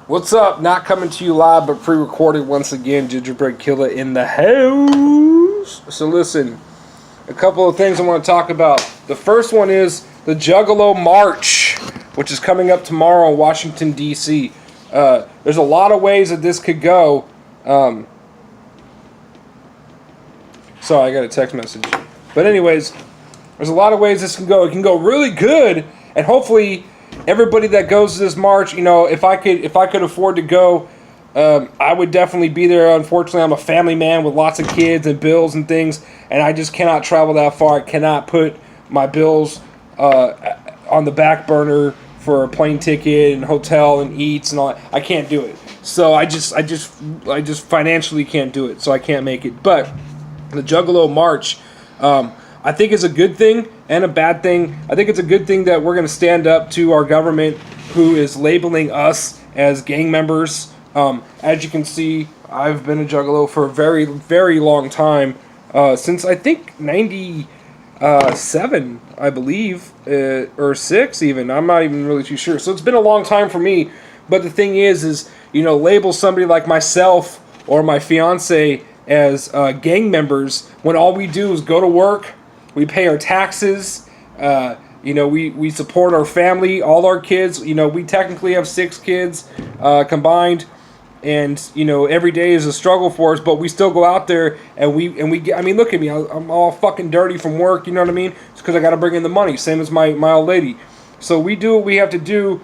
What's up? Not coming to you live, but pre-recorded once again. Gingerbread Killa in the house. So listen, a couple of things I want to talk about. The first one is the Juggalo March, which is coming up tomorrow in Washington, D.C. There's a lot of ways that this could go. Sorry, I got a text message. But anyways, there's a lot of ways this can go. It can go really good, and hopefully everybody that goes to this march, you know, if I could afford to go, I would definitely be there. Unfortunately, I'm a family man with lots of kids and bills and things, and I just cannot travel that far. I cannot put my bills on the back burner for a plane ticket and hotel and eats and all that. I can't do it. So I just financially can't do it. So I can't make it. But the Juggalo March, I think is a good thing and a bad thing. I think it's a good thing that we're going to stand up to our government who is labeling us as gang members. As you can see, I've been a Juggalo for a very, very long time, since I think 97, I believe, or 6 even. I'm not even really too sure. So it's been a long time for me. But the thing is, you know, label somebody like myself or my fiance as gang members when all we do is go to work, we pay our taxes, you know, we support our family, all our kids. You know, we technically have 6 kids combined, and you know, every day is a struggle for us, but we still go out there and we I mean, look at me, I'm all fucking dirty from work, you know what I mean? It's because I got to bring in the money, same as my old lady. So we do what we have to do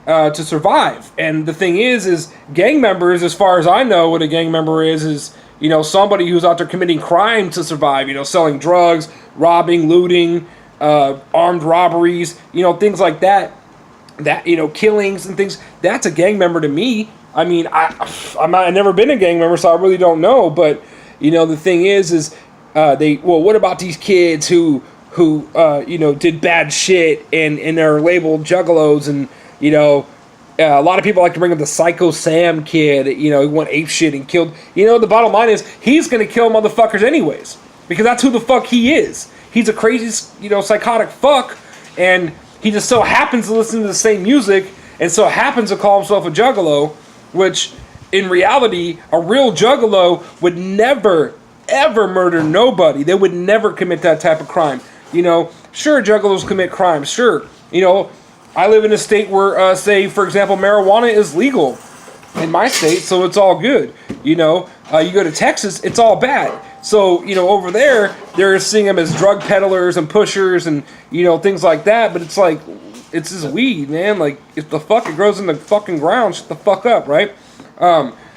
to survive. And the thing is gang members, as far as I know, what a gang member is, you know, somebody who's out there committing crime to survive, you know, selling drugs, robbing, looting, armed robberies, you know, things like that, you know, killings and things. That's a gang member to me. I mean, I've never been a gang member, so I really don't know. But, you know, the thing is what about these kids who you know, did bad shit and they're labeled juggalos, and, you know, a lot of people like to bring up the Psycho Sam kid, you know, he went ape shit and killed. You know, the bottom line is he's going to kill motherfuckers anyways, because that's who the fuck he is. He's a crazy, you know, psychotic fuck, and he just so happens to listen to the same music and so happens to call himself a Juggalo, which in reality, a real Juggalo would never, ever murder nobody. They would never commit that type of crime. You know, sure, Juggalos commit crimes, sure. You know, I live in a state where, say, for example, marijuana is legal in my state, so it's all good. You know, you go to Texas, it's all bad. So, you know, over there, they're seeing them as drug peddlers and pushers and, you know, things like that. But it's like, it's just weed, man. Like, if the fuck it grows in the fucking ground, shut the fuck up, right?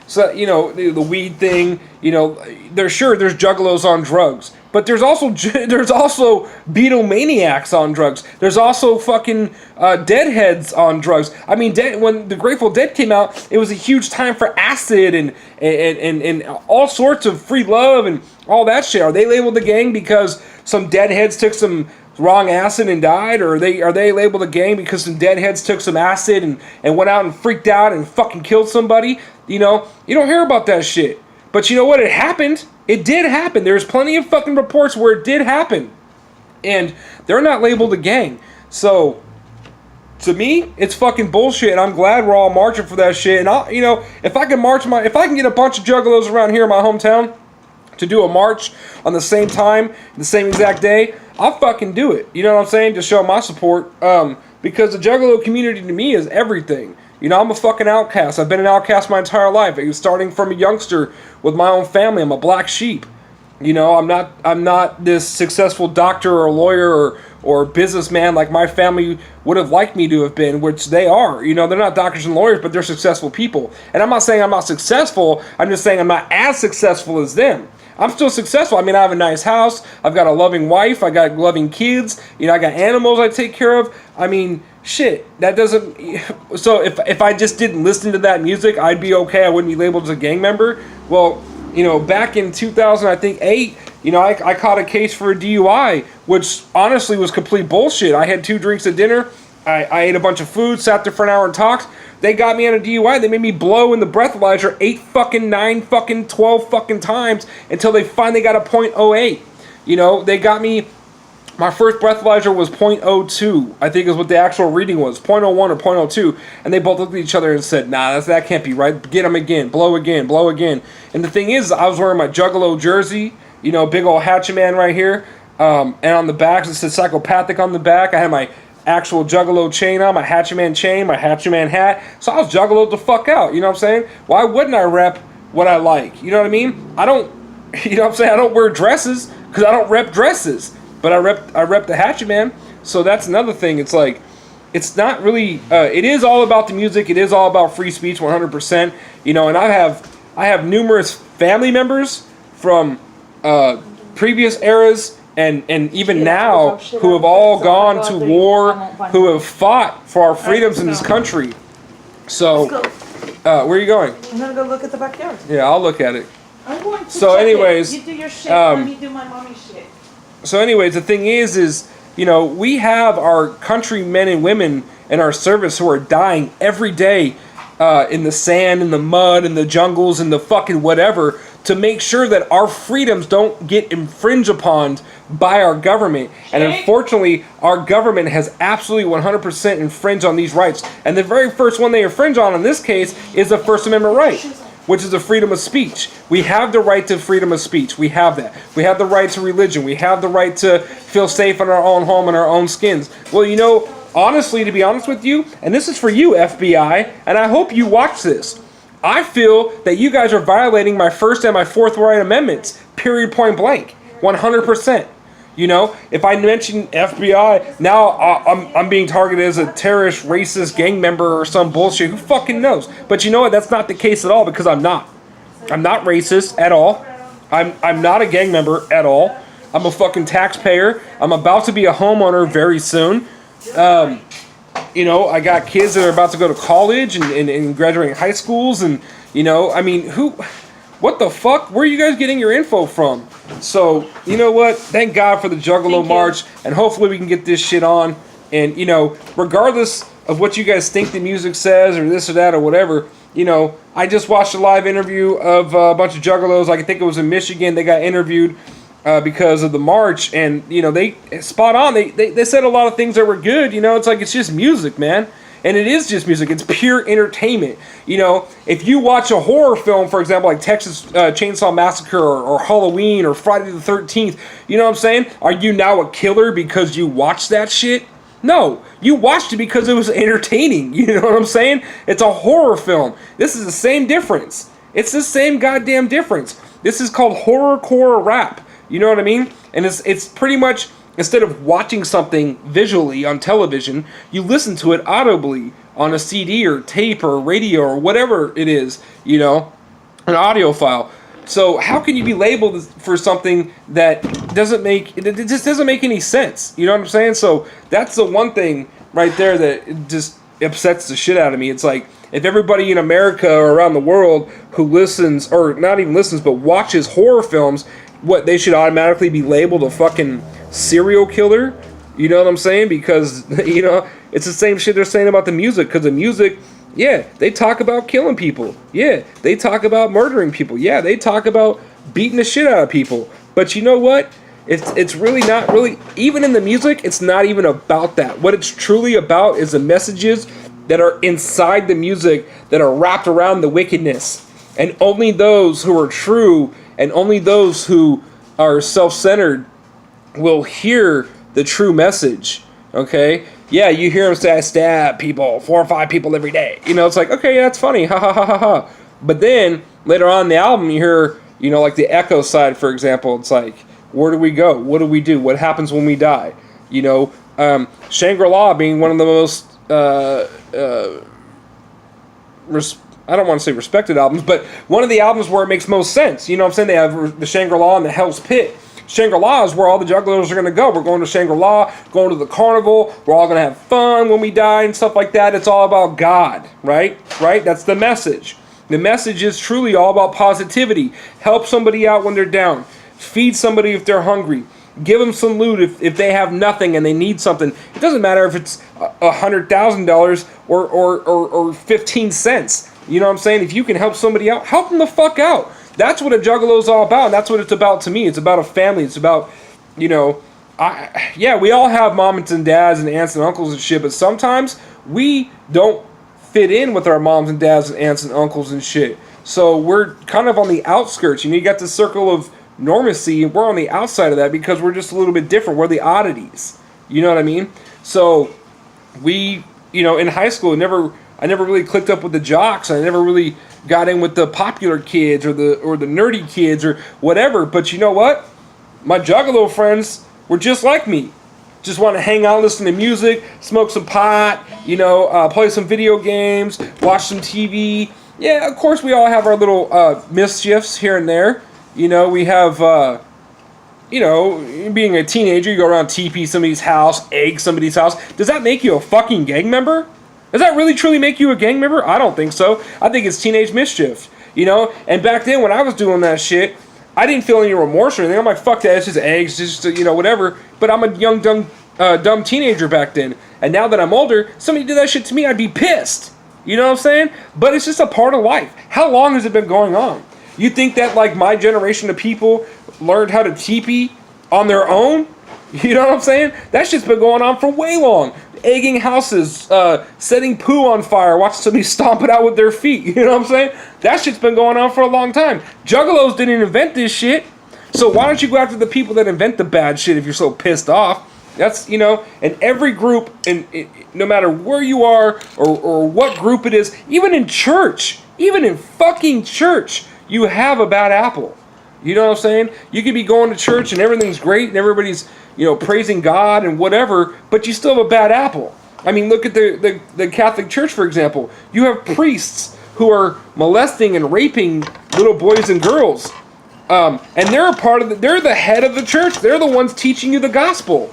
So, you know, the weed thing, you know, there's Juggalos on drugs. But there's also Beatlemaniacs on drugs. There's also fucking Deadheads on drugs. I mean, when the Grateful Dead came out, it was a huge time for acid and all sorts of free love and all that shit. Are they labeled a gang because some Deadheads took some wrong acid and died? Or are they labeled a gang because some Deadheads took some acid and went out and freaked out and fucking killed somebody? You know, you don't hear about that shit. But you know what? It happened. It did happen. There's plenty of fucking reports where it did happen. And they're not labeled a gang. So, to me, it's fucking bullshit. And I'm glad we're all marching for that shit. And, you know, if I can get a bunch of Juggalos around here in my hometown to do a march on the same time, the same exact day, I'll fucking do it. You know what I'm saying? To show my support. Because the Juggalo community to me is everything. You know, I'm a fucking outcast. I've been an outcast my entire life. Starting from a youngster with my own family. I'm a black sheep. You know, I'm not this successful doctor or lawyer or businessman like my family would have liked me to have been, which they are. You know, they're not doctors and lawyers, but they're successful people. And I'm not saying I'm not successful. I'm just saying I'm not as successful as them. I'm still successful. I mean, I have a nice house. I've got a loving wife. I got loving kids. You know, I got animals I take care of. I mean, shit, that doesn't... So if I just didn't listen to that music, I'd be okay. I wouldn't be labeled as a gang member. Well, you know, back in 2008, you know, I caught a case for a DUI, which honestly was complete bullshit. I had 2 drinks at dinner. I ate a bunch of food, sat there for an hour and talked. They got me on a DUI. They made me blow in the breathalyzer 8 fucking 9 fucking 12 fucking times until they finally got a .08. You know, they got me My first breathalyzer was .02, I think is what the actual reading was, .01 or .02, and they both looked at each other and said, nah, that can't be right, get them again, blow again, blow again. And the thing is, I was wearing my Juggalo jersey, you know, big old Hatchet Man right here, and on the back, it said Psychopathic on the back. I had my actual Juggalo chain on, my Hatchet Man chain, my Hatchet Man hat, so I was Juggalo the fuck out, you know what I'm saying? Why wouldn't I rep what I like, you know what I mean? I don't, you know what I'm saying, I don't wear dresses, because I don't rep dresses. But I rep the Hatchet Man, so that's another thing. It's like, it's not really. It is all about the music. It is all about free speech, 100%. You know, and I have numerous family members from previous eras and even now who have all gone to war, who have fought for our freedoms in this country. So, where are you going? I'm gonna go look at the backyard. Yeah, I'll look at it. I'm going to. So, anyways, you do your shit. Let me do my mommy shit. So anyways, the thing is, you know, we have our countrymen and women in our service who are dying every day in the sand, in the mud, in the jungles, in the fucking whatever, to make sure that our freedoms don't get infringed upon by our government. And unfortunately, our government has absolutely 100% infringed on these rights. And the very first one they infringe on in this case is the First Amendment right, which is the freedom of speech. We have the right to freedom of speech. We have that. We have the right to religion. We have the right to feel safe in our own home and our own skins. Well, you know, honestly, to be honest with you, and this is for you, FBI, and I hope you watch this, I feel that you guys are violating my First and my Fourth Right Amendments, period, point blank, 100%. You know, if I mention FBI, now I'm being targeted as a terrorist, racist gang member or some bullshit. Who fucking knows? But you know what? That's not the case at all, because I'm not. I'm not racist at all. I'm not a gang member at all. I'm a fucking taxpayer. I'm about to be a homeowner very soon. You know, I got kids that are about to go to college and graduating high schools, and you know, I mean, what the fuck? Where are you guys getting your info from? So, you know what? Thank God for the Juggalo March, and hopefully we can get this shit on. And, you know, regardless of what you guys think the music says or this or that or whatever, you know, I just watched a live interview of a bunch of Juggalos. I think it was in Michigan. They got interviewed because of the march, and, you know, they spot on. They said a lot of things that were good. You know, it's like, it's just music, man. And it is just music. It's pure entertainment. You know, if you watch a horror film, for example, like Texas Chainsaw Massacre or Halloween or Friday the 13th, you know what I'm saying? Are you now a killer because you watched that shit? No. You watched it because it was entertaining. You know what I'm saying? It's a horror film. This is the same difference. It's the same goddamn difference. This is called horrorcore rap. You know what I mean? And it's pretty much, instead of watching something visually on television, you listen to it audibly on a CD or tape or radio or whatever it is, you know, an audio file. So how can you be labeled for something that it just doesn't make any sense? You know what I'm saying? So that's the one thing right there that just upsets the shit out of me. It's like, if everybody in America or around the world who listens, or not even listens, but watches horror films, what, they should automatically be labeled a fucking serial killer? You know what I'm saying? Because, you know, it's the same shit they're saying about the music. Because the music, yeah, they talk about killing people. Yeah, they talk about murdering people. Yeah, they talk about beating the shit out of people. But you know what? It's really not really, even in the music, it's not even about that. What it's truly about is the messages that are inside the music that are wrapped around the wickedness. And only those who are true and only those who are self-centered will hear the true message. Okay? Yeah, you hear them say, I stab people, 4 or 5 people every day. You know, it's like, okay, yeah, that's funny. Ha ha ha ha ha. But then, later on in the album, you hear, you know, like the echo side, for example. It's like, where do we go? What do we do? What happens when we die? You know, Shangri-La being one of the most, I don't want to say respected albums, but one of the albums where it makes most sense. You know what I'm saying? They have the Shangri-La and the Hell's Pit. Shangri-La is where all the juggalos are going to go. We're going to Shangri-La, going to the carnival. We're all going to have fun when we die and stuff like that. It's all about God, right? Right? That's the message. The message is truly all about positivity. Help somebody out when they're down. Feed somebody if they're hungry. Give them some loot if they have nothing and they need something. It doesn't matter if it's $100,000 or 15 cents. You know what I'm saying? If you can help somebody out, help them the fuck out. That's what a Juggalo is all about. And that's what it's about to me. It's about a family. It's about, you know, we all have moms and dads and aunts and uncles and shit, but sometimes we don't fit in with our moms and dads and aunts and uncles and shit. So we're kind of on the outskirts. You got the circle of normacy, and we're on the outside of that because we're just a little bit different. We're the oddities. You know what I mean? So we, in high school, I never really clicked up with the jocks. I never really got in with the popular kids or the nerdy kids or whatever. But you know what? My Juggalo friends were just like me. Just want to hang out, listen to music, smoke some pot, play some video games, watch some TV. Yeah, of course we all have our little mischiefs here and there. We have, being a teenager, you go around TP somebody's house, egg somebody's house. Does that make you a fucking gang member? Does that really truly make you a gang member? I don't think so. I think it's teenage mischief, And back then when I was doing that shit, I didn't feel any remorse or anything. I'm like, fuck that, it's just eggs, just, whatever. But I'm a young, dumb teenager back then. And now that I'm older, somebody did that shit to me, I'd be pissed. You know what I'm saying? But it's just a part of life. How long has it been going on? You think that, like, my generation of people learned how to teepee on their own? You know what I'm saying? That shit's been going on for way long. Egging houses, setting poo on fire, watching somebody stomp it out with their feet. You know what I'm saying? That shit's been going on for a long time. Juggalos didn't invent this shit. So why don't you go after the people that invent the bad shit if you're so pissed off? That's, and every group, and no matter where you are or what group it is, even in church, even in fucking church, you have a bad apple. You know what I'm saying? You could be going to church and everything's great and everybody's, praising God and whatever, but you still have a bad apple. I mean, look at the Catholic Church, for example. You have priests who are molesting and raping little boys and girls. And they're they're the head of the church. They're the ones teaching you the gospel,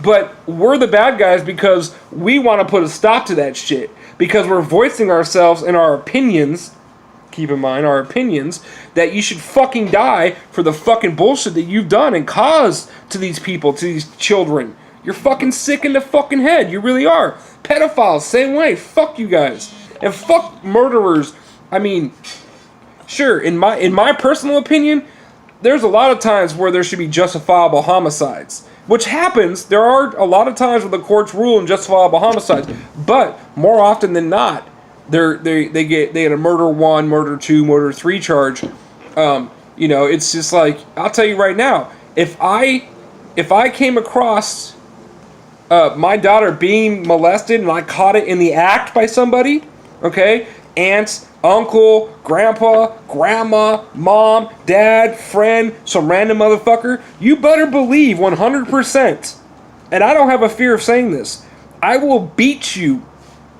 But we're the bad guys because we want to put a stop to that shit. Because we're voicing ourselves and our opinions, keep in mind, our opinions, that you should fucking die for the fucking bullshit that you've done and caused to these people, to these children. You're fucking sick in the fucking head. You really are. Pedophiles, same way. Fuck you guys. And fuck murderers. I mean, sure, in my personal opinion, there's a lot of times where there should be justifiable homicides. Which happens. There are a lot of times where the courts rule in justifiable homicides. But more often than not, they get a murder 1, murder 2, murder 3 charge. It's just like, I'll tell you right now, if I came across my daughter being molested and I caught it in the act by somebody, okay, aunt, uncle, grandpa, grandma, mom, dad, friend, some random motherfucker, you better believe 100%, and I don't have a fear of saying this, I will beat you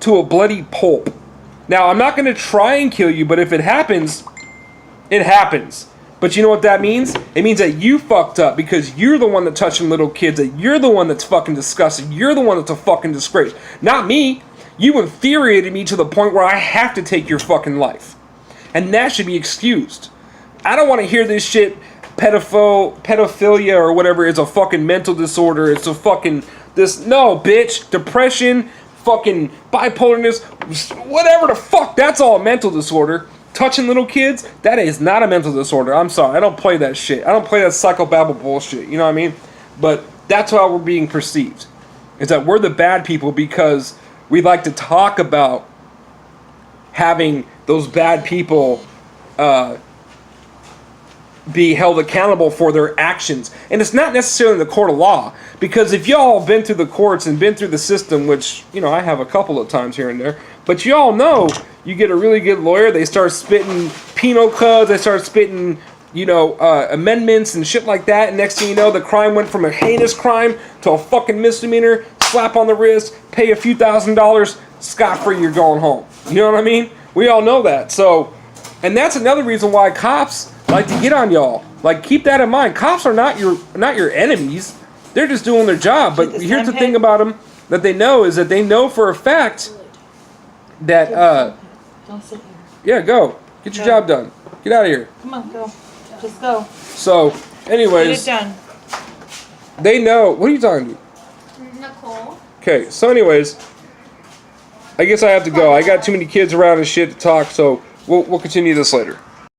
to a bloody pulp. Now, I'm not going to try and kill you, but if it happens, it happens. But you know what that means? It means that you fucked up because you're the one that's touching little kids, that you're the one that's fucking disgusting, you're the one that's a fucking disgrace. Not me. You infuriated me to the point where I have to take your fucking life. And that should be excused. I don't want to hear this shit, pedophilia or whatever is a fucking mental disorder, it's a fucking no, bitch, depression, fucking bipolarness, whatever the fuck, that's all a mental disorder. Touching little kids, that is not a mental disorder. I'm sorry, I don't play that shit. I don't play that psychobabble bullshit, you know what I mean? But that's how we're being perceived. Is that we're the bad people because we like to talk about having those bad people be held accountable for their actions. And it's not necessarily in the court of law, because if y'all have been through the courts and been through the system, which, I have a couple of times here and there, but y'all know, you get a really good lawyer, they start spitting penal codes, they start spitting, amendments and shit like that, and next thing you know, the crime went from a heinous crime to a fucking misdemeanor, slap on the wrist, pay a few $1,000s, scot-free, you're going home. You know what I mean? We all know that. So, and that's another reason why cops like to get on y'all. Like, keep that in mind. Cops are not your enemies. They're just doing their job. But here's the thing about them that they know is that they know for a fact that Don't sit here. yeah, go. Get your job done. Get out of here. Come on, go. Just go. So, anyways, Get it done. they know. What are you talking to? Nicole. Okay, so anyways, I guess I have to go. I got too many kids around and shit to talk, so we'll continue this later.